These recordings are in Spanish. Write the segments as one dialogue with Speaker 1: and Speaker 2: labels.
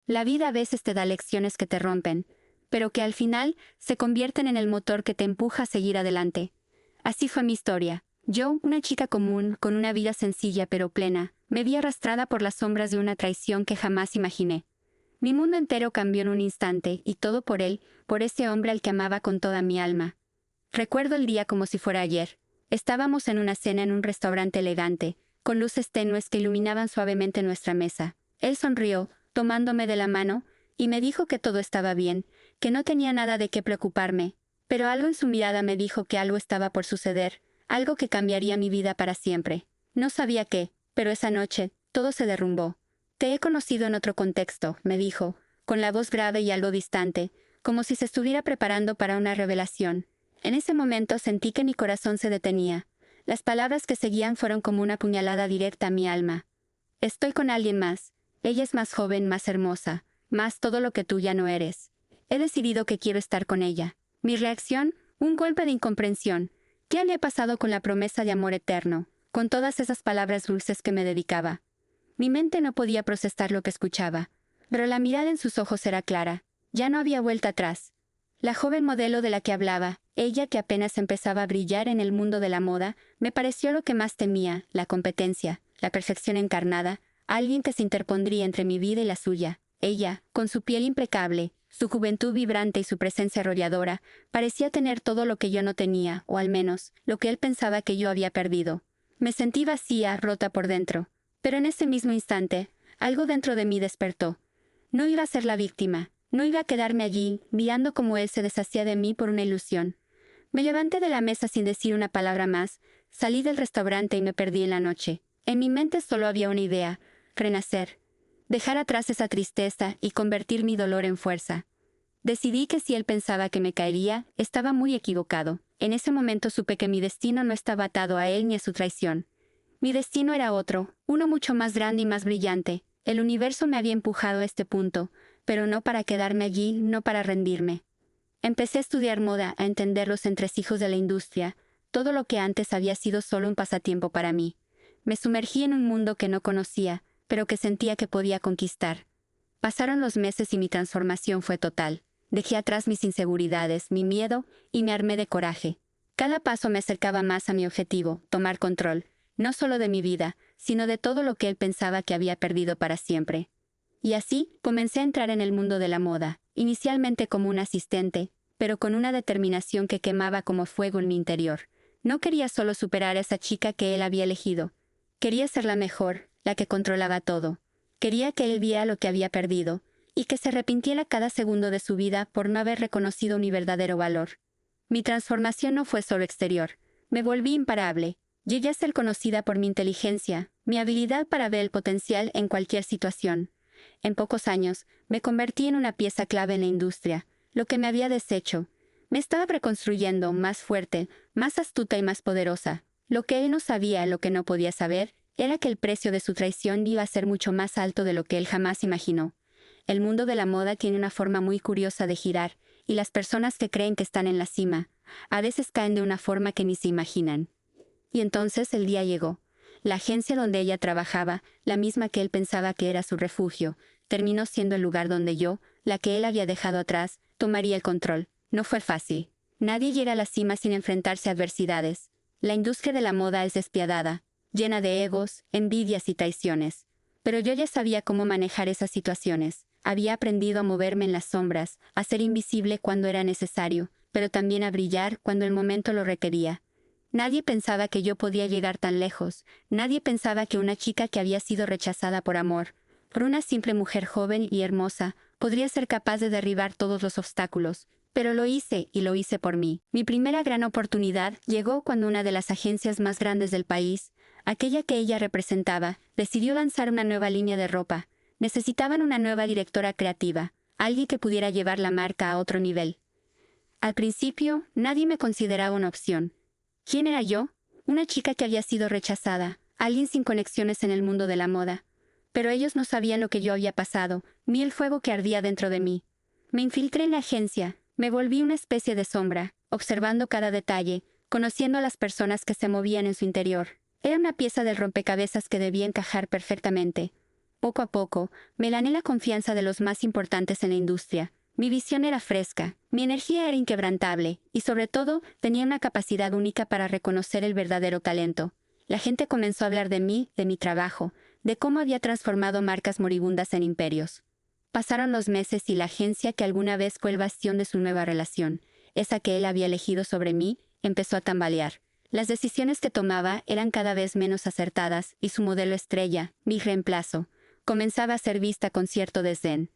Speaker 1: La vida a veces te da lecciones que te rompen, pero que al final se convierten en el motor que te empuja a seguir adelante. Así fue mi historia. Yo, una chica común, con una vida sencilla pero plena, me vi arrastrada por las sombras de una traición que jamás imaginé. Mi mundo entero cambió en un instante, y todo por él, por ese hombre al que amaba con toda mi alma. Recuerdo el día como si fuera ayer. Estábamos en una cena en un restaurante elegante, con luces tenues que iluminaban suavemente nuestra mesa. Él sonrió, tomándome de la mano, y me dijo que todo estaba bien, que no tenía nada de qué preocuparme, pero algo en su mirada me dijo que algo estaba por suceder, algo que cambiaría mi vida para siempre. No sabía qué, pero esa noche, todo se derrumbó. Te he conocido en otro contexto, me dijo, con la voz grave y algo distante, como si se estuviera preparando para una revelación. En ese momento sentí que mi corazón se detenía. Las palabras que seguían fueron como una puñalada directa a mi alma. Estoy con alguien más. Ella es más joven, más hermosa, más todo lo que tú ya no eres. He decidido que quiero estar con ella. Mi reacción, un golpe de incomprensión. ¿Qué había pasado con la promesa de amor eterno, con todas esas palabras dulces que me dedicaba? Mi mente no podía procesar lo que escuchaba, pero la mirada en sus ojos era clara. Ya no había vuelta atrás. La joven modelo de la que hablaba, ella que apenas empezaba a brillar en el mundo de la moda, me pareció lo que más temía, la competencia, la perfección encarnada, alguien que se interpondría entre mi vida y la suya. Ella, con su piel impecable, su juventud vibrante y su presencia arrolladora, parecía tener todo lo que yo no tenía, o al menos, lo que él pensaba que yo había perdido. Me sentí vacía, rota por dentro. Pero en ese mismo instante, algo dentro de mí despertó. No iba a ser la víctima, no iba a quedarme allí, mirando cómo él se deshacía de mí por una ilusión. Me levanté de la mesa sin decir una palabra más, salí del restaurante y me perdí en la noche. En mi mente solo había una idea: renacer. Dejar atrás esa tristeza y convertir mi dolor en fuerza. Decidí que si él pensaba que me caería, estaba muy equivocado. En ese momento supe que mi destino no estaba atado a él ni a su traición. Mi destino era otro, uno mucho más grande y más brillante. El universo me había empujado a este punto, pero no para quedarme allí, no para rendirme. Empecé a estudiar moda, a entender los entresijos de la industria, todo lo que antes había sido solo un pasatiempo para mí. Me sumergí en un mundo que no conocía, pero que sentía que podía conquistar. Pasaron los meses y mi transformación fue total. Dejé atrás mis inseguridades, mi miedo, y me armé de coraje. Cada paso me acercaba más a mi objetivo, tomar control, no solo de mi vida, sino de todo lo que él pensaba que había perdido para siempre. Y así, comencé a entrar en el mundo de la moda, inicialmente como un asistente, pero con una determinación que quemaba como fuego en mi interior. No quería solo superar a esa chica que él había elegido. Quería ser la mejor, la que controlaba todo. Quería que él viera lo que había perdido, y que se arrepintiera cada segundo de su vida por no haber reconocido mi verdadero valor. Mi transformación no fue solo exterior. Me volví imparable. Llegué a ser conocida por mi inteligencia, mi habilidad para ver el potencial en cualquier situación. En pocos años, me convertí en una pieza clave en la industria, lo que me había deshecho. Me estaba reconstruyendo, más fuerte, más astuta y más poderosa. Lo que él no sabía, lo que no podía saber, era que el precio de su traición iba a ser mucho más alto de lo que él jamás imaginó. El mundo de la moda tiene una forma muy curiosa de girar, y las personas que creen que están en la cima, a veces caen de una forma que ni se imaginan. Y entonces el día llegó. La agencia donde ella trabajaba, la misma que él pensaba que era su refugio, terminó siendo el lugar donde yo, la que él había dejado atrás, tomaría el control. No fue fácil. Nadie llega a la cima sin enfrentarse a adversidades. La industria de la moda es despiadada, llena de egos, envidias y traiciones. Pero yo ya sabía cómo manejar esas situaciones. Había aprendido a moverme en las sombras, a ser invisible cuando era necesario, pero también a brillar cuando el momento lo requería. Nadie pensaba que yo podía llegar tan lejos. Nadie pensaba que una chica que había sido rechazada por amor, por una simple mujer joven y hermosa, podría ser capaz de derribar todos los obstáculos. Pero lo hice, y lo hice por mí. Mi primera gran oportunidad llegó cuando una de las agencias más grandes del país, aquella que ella representaba, decidió lanzar una nueva línea de ropa. Necesitaban una nueva directora creativa, alguien que pudiera llevar la marca a otro nivel. Al principio, nadie me consideraba una opción. ¿Quién era yo? Una chica que había sido rechazada, alguien sin conexiones en el mundo de la moda. Pero ellos no sabían lo que yo había pasado, ni el fuego que ardía dentro de mí. Me infiltré en la agencia, me volví una especie de sombra, observando cada detalle, conociendo a las personas que se movían en su interior. Era una pieza del rompecabezas que debía encajar perfectamente. Poco a poco, me gané la confianza de los más importantes en la industria. Mi visión era fresca, mi energía era inquebrantable, y sobre todo, tenía una capacidad única para reconocer el verdadero talento. La gente comenzó a hablar de mí, de mi trabajo, de cómo había transformado marcas moribundas en imperios. Pasaron los meses y la agencia que alguna vez fue el bastión de su nueva relación, esa que él había elegido sobre mí, empezó a tambalear. Las decisiones que tomaba eran cada vez menos acertadas y su modelo estrella, mi reemplazo, comenzaba a ser vista con cierto desdén.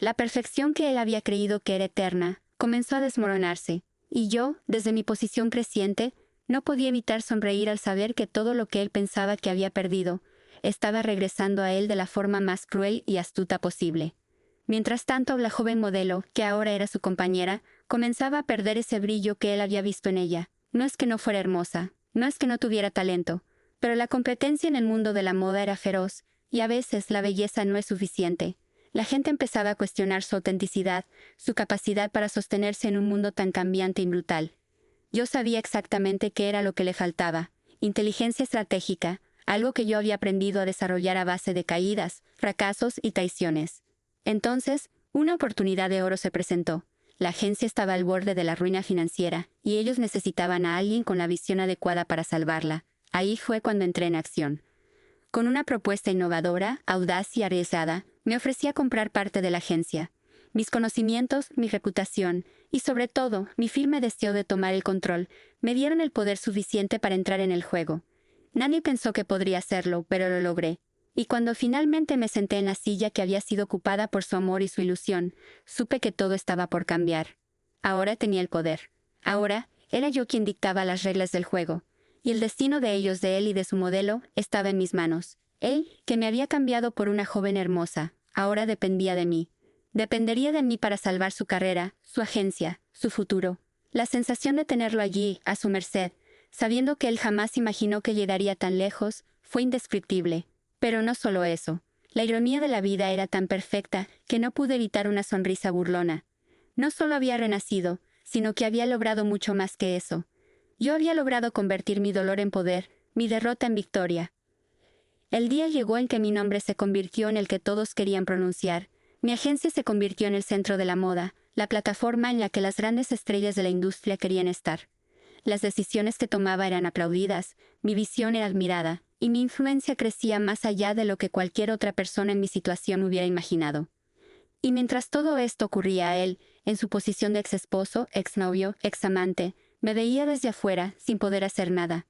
Speaker 1: La perfección que él había creído que era eterna comenzó a desmoronarse, y yo, desde mi posición creciente, no podía evitar sonreír al saber que todo lo que él pensaba que había perdido estaba regresando a él de la forma más cruel y astuta posible. Mientras tanto, la joven modelo, que ahora era su compañera, comenzaba a perder ese brillo que él había visto en ella. No es que no fuera hermosa, no es que no tuviera talento, pero la competencia en el mundo de la moda era feroz, y a veces la belleza no es suficiente. La gente empezaba a cuestionar su autenticidad, su capacidad para sostenerse en un mundo tan cambiante y brutal. Yo sabía exactamente qué era lo que le faltaba: inteligencia estratégica, algo que yo había aprendido a desarrollar a base de caídas, fracasos y traiciones. Entonces, una oportunidad de oro se presentó. La agencia estaba al borde de la ruina financiera, y ellos necesitaban a alguien con la visión adecuada para salvarla. Ahí fue cuando entré en acción. Con una propuesta innovadora, audaz y arriesgada, me ofrecí a comprar parte de la agencia. Mis conocimientos, mi reputación y, sobre todo, mi firme deseo de tomar el control me dieron el poder suficiente para entrar en el juego. Nadie pensó que podría hacerlo, pero lo logré. Y cuando finalmente me senté en la silla que había sido ocupada por su amor y su ilusión, supe que todo estaba por cambiar. Ahora tenía el poder. Ahora, era yo quien dictaba las reglas del juego. Y el destino de ellos, de él y de su modelo, estaba en mis manos. Él, que me había cambiado por una joven hermosa, ahora dependía de mí. Dependería de mí para salvar su carrera, su agencia, su futuro. La sensación de tenerlo allí, a su merced, sabiendo que él jamás imaginó que llegaría tan lejos, fue indescriptible. Pero no solo eso. La ironía de la vida era tan perfecta que no pude evitar una sonrisa burlona. No solo había renacido, sino que había logrado mucho más que eso. Yo había logrado convertir mi dolor en poder, mi derrota en victoria. El día llegó en que mi nombre se convirtió en el que todos querían pronunciar. Mi agencia se convirtió en el centro de la moda, la plataforma en la que las grandes estrellas de la industria querían estar. Las decisiones que tomaba eran aplaudidas, mi visión era admirada, y mi influencia crecía más allá de lo que cualquier otra persona en mi situación hubiera imaginado. Y mientras todo esto ocurría a él, en su posición de ex esposo, ex novio, ex amante, me veía desde afuera, sin poder hacer nada.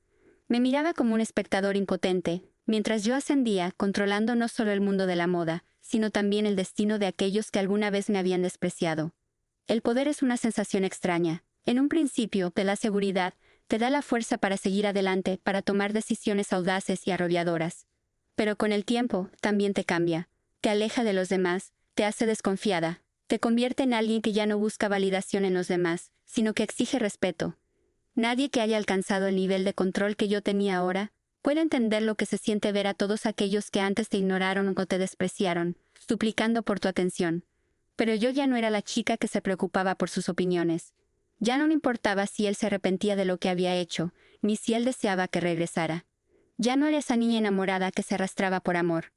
Speaker 1: Me miraba como un espectador impotente, mientras yo ascendía, controlando no solo el mundo de la moda, sino también el destino de aquellos que alguna vez me habían despreciado. El poder es una sensación extraña. En un principio, te da seguridad, te da la fuerza para seguir adelante, para tomar decisiones audaces y arrolladoras. Pero con el tiempo, también te cambia. Te aleja de los demás, te hace desconfiada, te convierte en alguien que ya no busca validación en los demás, sino que exige respeto. Nadie que haya alcanzado el nivel de control que yo tenía ahora puede entender lo que se siente ver a todos aquellos que antes te ignoraron o te despreciaron, suplicando por tu atención. Pero yo ya no era la chica que se preocupaba por sus opiniones. Ya no me importaba si él se arrepentía de lo que había hecho, ni si él deseaba que regresara. Ya no era esa niña enamorada que se arrastraba por amor.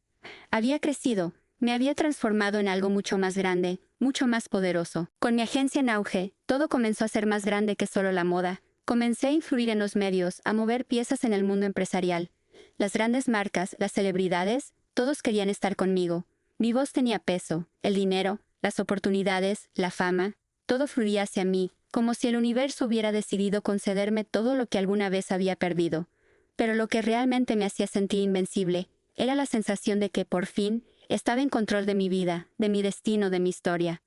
Speaker 1: Había crecido, me había transformado en algo mucho más grande, mucho más poderoso. Con mi agencia en auge, todo comenzó a ser más grande que solo la moda. Comencé a influir en los medios, a mover piezas en el mundo empresarial. Las grandes marcas, las celebridades, todos querían estar conmigo. Mi voz tenía peso, el dinero, las oportunidades, la fama, todo fluía hacia mí, como si el universo hubiera decidido concederme todo lo que alguna vez había perdido. Pero lo que realmente me hacía sentir invencible era la sensación de que, por fin, estaba en control de mi vida, de mi destino, de mi historia.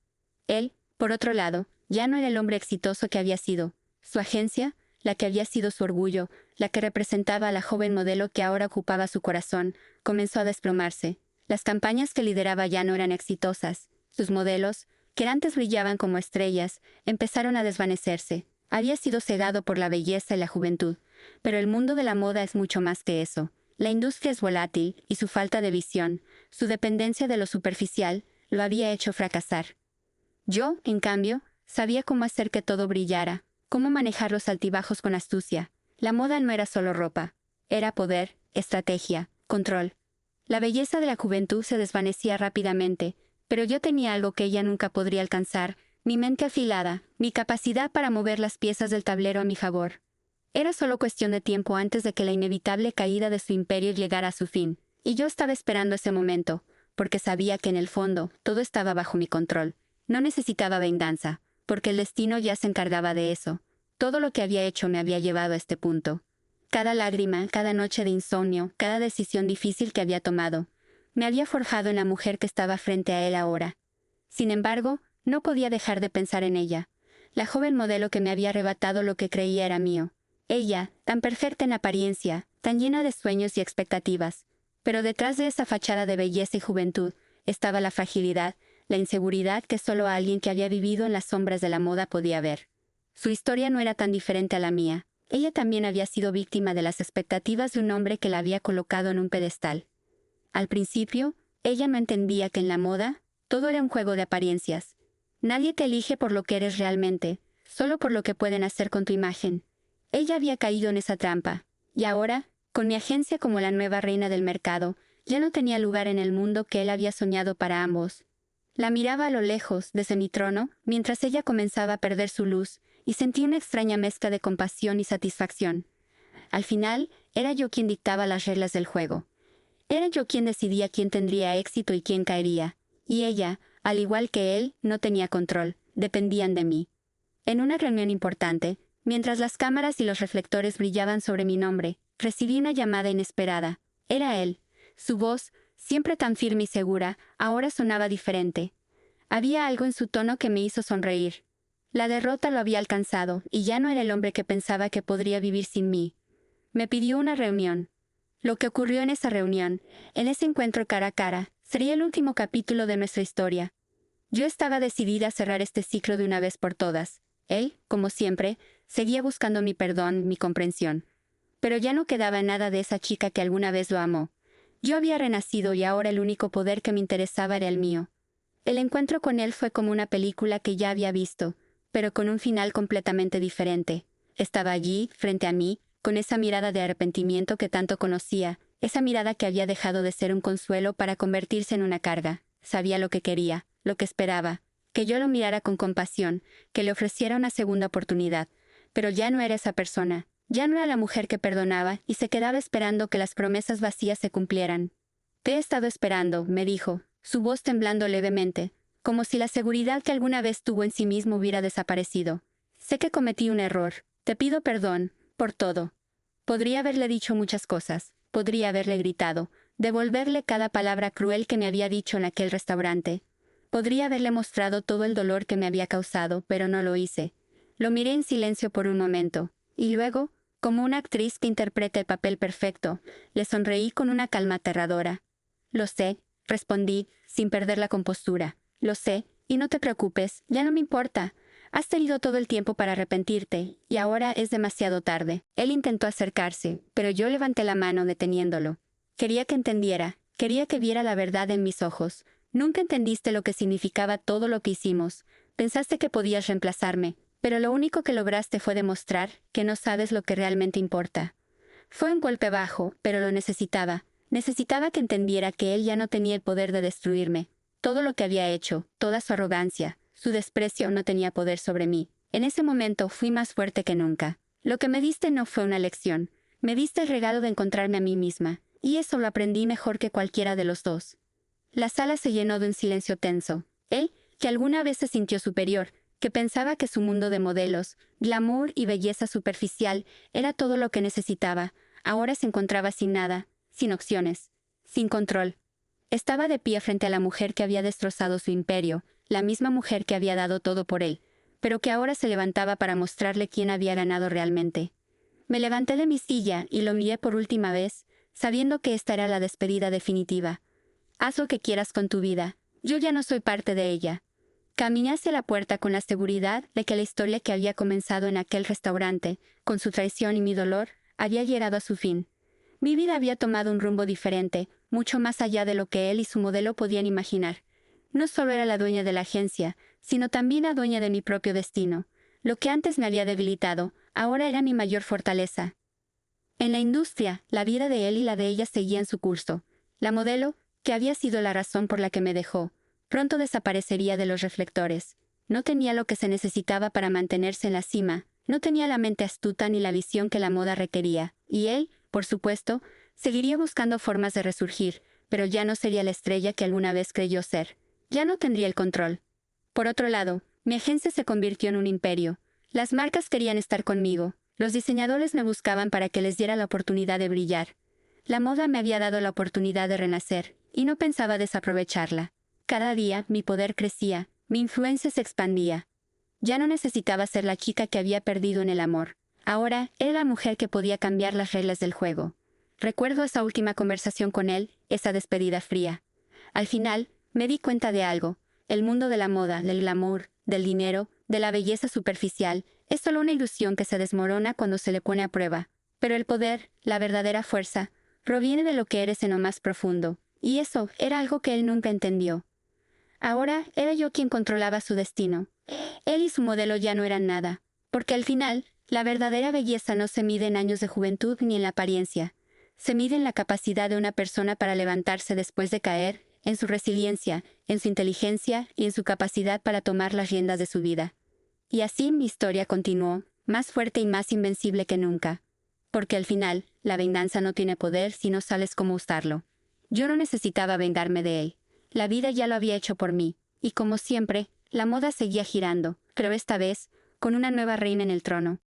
Speaker 1: Él, por otro lado, ya no era el hombre exitoso que había sido. Su agencia, la que había sido su orgullo, la que representaba a la joven modelo que ahora ocupaba su corazón, comenzó a desplomarse. Las campañas que lideraba ya no eran exitosas. Sus modelos, que antes brillaban como estrellas, empezaron a desvanecerse. Había sido cegado por la belleza y la juventud. Pero el mundo de la moda es mucho más que eso. La industria es volátil, y su falta de visión, su dependencia de lo superficial, lo había hecho fracasar. Yo, en cambio, sabía cómo hacer que todo brillara, cómo manejar los altibajos con astucia. La moda no era solo ropa. Era poder, estrategia, control. La belleza de la juventud se desvanecía rápidamente, pero yo tenía algo que ella nunca podría alcanzar: mi mente afilada, mi capacidad para mover las piezas del tablero a mi favor. Era solo cuestión de tiempo antes de que la inevitable caída de su imperio llegara a su fin, y yo estaba esperando ese momento, porque sabía que en el fondo todo estaba bajo mi control. No necesitaba venganza, porque el destino ya se encargaba de eso. Todo lo que había hecho me había llevado a este punto. Cada lágrima, cada noche de insomnio, cada decisión difícil que había tomado, me había forjado en la mujer que estaba frente a él ahora. Sin embargo, no podía dejar de pensar en ella, la joven modelo que me había arrebatado lo que creía era mío. Ella, tan perfecta en apariencia, tan llena de sueños y expectativas. Pero detrás de esa fachada de belleza y juventud, estaba la fragilidad, la inseguridad que solo alguien que había vivido en las sombras de la moda podía ver. Su historia no era tan diferente a la mía. Ella también había sido víctima de las expectativas de un hombre que la había colocado en un pedestal. Al principio, ella no entendía que en la moda, todo era un juego de apariencias. Nadie te elige por lo que eres realmente, solo por lo que pueden hacer con tu imagen. Ella había caído en esa trampa, y ahora, con mi agencia como la nueva reina del mercado, ya no tenía lugar en el mundo que él había soñado para ambos. La miraba a lo lejos, desde mi trono, mientras ella comenzaba a perder su luz, y sentí una extraña mezcla de compasión y satisfacción. Al final, era yo quien dictaba las reglas del juego. Era yo quien decidía quién tendría éxito y quién caería, y ella, al igual que él, no tenía control, dependían de mí. En una reunión importante, mientras las cámaras y los reflectores brillaban sobre mi nombre, recibí una llamada inesperada. Era él. Su voz, siempre tan firme y segura, ahora sonaba diferente. Había algo en su tono que me hizo sonreír. La derrota lo había alcanzado, y ya no era el hombre que pensaba que podría vivir sin mí. Me pidió una reunión. Lo que ocurrió en esa reunión, en ese encuentro cara a cara, sería el último capítulo de nuestra historia. Yo estaba decidida a cerrar este ciclo de una vez por todas. Él, como siempre, seguía buscando mi perdón, mi comprensión. Pero ya no quedaba nada de esa chica que alguna vez lo amó. Yo había renacido y ahora el único poder que me interesaba era el mío. El encuentro con él fue como una película que ya había visto, pero con un final completamente diferente. Estaba allí, frente a mí, con esa mirada de arrepentimiento que tanto conocía, esa mirada que había dejado de ser un consuelo para convertirse en una carga. Sabía lo que quería, lo que esperaba, que yo lo mirara con compasión, que le ofreciera una segunda oportunidad. Pero ya no era esa persona, ya no era la mujer que perdonaba y se quedaba esperando que las promesas vacías se cumplieran. «Te he estado esperando», me dijo, su voz temblando levemente, como si la seguridad que alguna vez tuvo en sí mismo hubiera desaparecido. «Sé que cometí un error. Te pido perdón, por todo». Podría haberle dicho muchas cosas, podría haberle gritado, devolverle cada palabra cruel que me había dicho en aquel restaurante. Podría haberle mostrado todo el dolor que me había causado, pero no lo hice. Lo miré en silencio por un momento, y luego, como una actriz que interpreta el papel perfecto, le sonreí con una calma aterradora. «Lo sé», respondí, sin perder la compostura. «Lo sé, y no te preocupes, ya no me importa. Has tenido todo el tiempo para arrepentirte, y ahora es demasiado tarde». Él intentó acercarse, pero yo levanté la mano deteniéndolo. Quería que entendiera, quería que viera la verdad en mis ojos. «Nunca entendiste lo que significaba todo lo que hicimos. Pensaste que podías reemplazarme, pero lo único que lograste fue demostrar que no sabes lo que realmente importa». Fue un golpe bajo, pero lo necesitaba. Necesitaba que entendiera que él ya no tenía el poder de destruirme. Todo lo que había hecho, toda su arrogancia, su desprecio no tenía poder sobre mí. En ese momento fui más fuerte que nunca. «Lo que me diste no fue una lección. Me diste el regalo de encontrarme a mí misma, y eso lo aprendí mejor que cualquiera de los dos». La sala se llenó de un silencio tenso. Él, que alguna vez se sintió superior, que pensaba que su mundo de modelos, glamour y belleza superficial era todo lo que necesitaba, ahora se encontraba sin nada, sin opciones, sin control. Estaba de pie frente a la mujer que había destrozado su imperio, la misma mujer que había dado todo por él, pero que ahora se levantaba para mostrarle quién había ganado realmente. Me levanté de mi silla y lo miré por última vez, sabiendo que esta era la despedida definitiva. «Haz lo que quieras con tu vida. Yo ya no soy parte de ella». Caminé hacia la puerta con la seguridad de que la historia que había comenzado en aquel restaurante, con su traición y mi dolor, había llegado a su fin. Mi vida había tomado un rumbo diferente, mucho más allá de lo que él y su modelo podían imaginar. No solo era la dueña de la agencia, sino también la dueña de mi propio destino. Lo que antes me había debilitado, ahora era mi mayor fortaleza. En la industria, la vida de él y la de ella seguían su curso. La modelo, que había sido la razón por la que me dejó, pronto desaparecería de los reflectores. No tenía lo que se necesitaba para mantenerse en la cima, no tenía la mente astuta ni la visión que la moda requería, y él, por supuesto, seguiría buscando formas de resurgir, pero ya no sería la estrella que alguna vez creyó ser. Ya no tendría el control. Por otro lado, mi agencia se convirtió en un imperio. Las marcas querían estar conmigo. Los diseñadores me buscaban para que les diera la oportunidad de brillar. La moda me había dado la oportunidad de renacer, y no pensaba desaprovecharla. Cada día mi poder crecía, mi influencia se expandía. Ya no necesitaba ser la chica que había perdido en el amor. Ahora era la mujer que podía cambiar las reglas del juego. Recuerdo esa última conversación con él, esa despedida fría. Al final, me di cuenta de algo. El mundo de la moda, del glamour, del dinero, de la belleza superficial, es solo una ilusión que se desmorona cuando se le pone a prueba. Pero el poder, la verdadera fuerza, proviene de lo que eres en lo más profundo. Y eso era algo que él nunca entendió. Ahora era yo quien controlaba su destino. Él y su modelo ya no eran nada. Porque al final, la verdadera belleza no se mide en años de juventud ni en la apariencia. Se mide en la capacidad de una persona para levantarse después de caer, en su resiliencia, en su inteligencia y en su capacidad para tomar las riendas de su vida. Y así mi historia continuó, más fuerte y más invencible que nunca. Porque al final, la venganza no tiene poder si no sabes cómo usarlo. Yo no necesitaba vengarme de él. La vida ya lo había hecho por mí. Y como siempre, la moda seguía girando, pero esta vez, con una nueva reina en el trono.